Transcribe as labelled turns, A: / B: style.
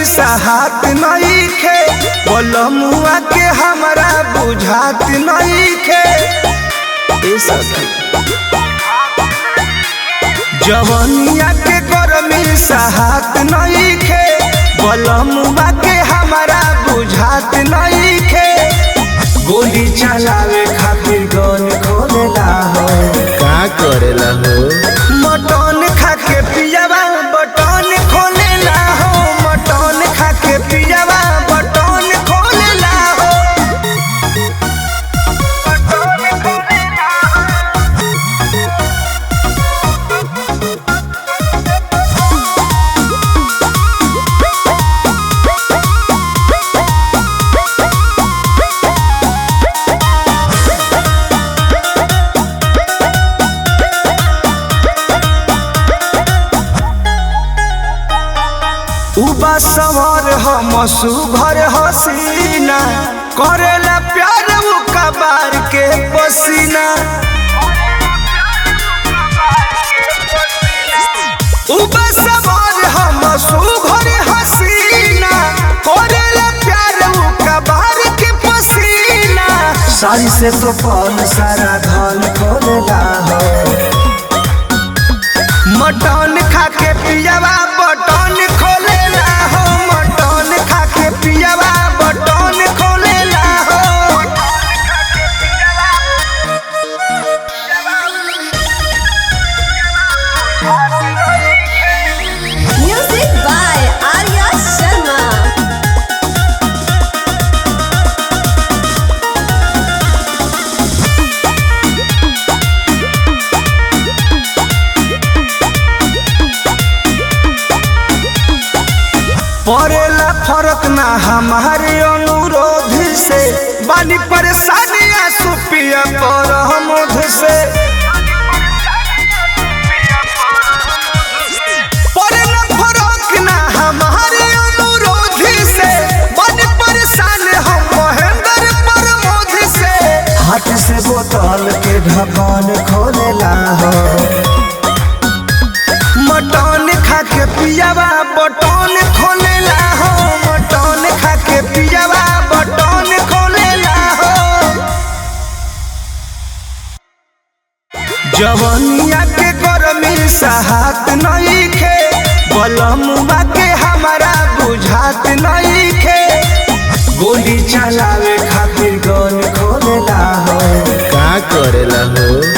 A: सहात नइखे बलमुआ के हमरा बुझात नइखे। जवनिया के गरमी सहात नइखे बलमुआ के हमरा बुझात नइखे। गोली चलावे खातिर गन खोलेला हो
B: का करेला हो
A: मटन खा के पियावा बटन खोलेला हो मटन खा के पियावा बटन खोलेला हो। उबा सवार हम सुघर हसीना करेला प्यार कबार के पसीना। उबा सवार हम सुघर हसीना करेला प्यार कबार के पसीना। सारी से तो पल सारा धन खोलेला हो मटन खा के पियावा बटन खोलेला हो मटन खा के पियावा बटन खोलेला हो।
C: Music by Arya Sharma.
A: पड़ेला फर्क ना हमारे अनुरोध से बानी परेशानियां सुपिया पर हमोध से। पड़ेला फर्क ना हमारे अनुरोध से बानी परेशान हम महेंद्र प्रमोद से। हाथ से बोतल के ढक्कन खोलेला हो मटन खा के पियावा बटन खोलेला हो मटन खा के पियावा बटन खोलेला हो। जवनिया के गरमी सहात नइखे बलमुआ के हमरा बुझात नइखे। गोली चलावे खातिर गन खोलेला हो
B: का करेला हो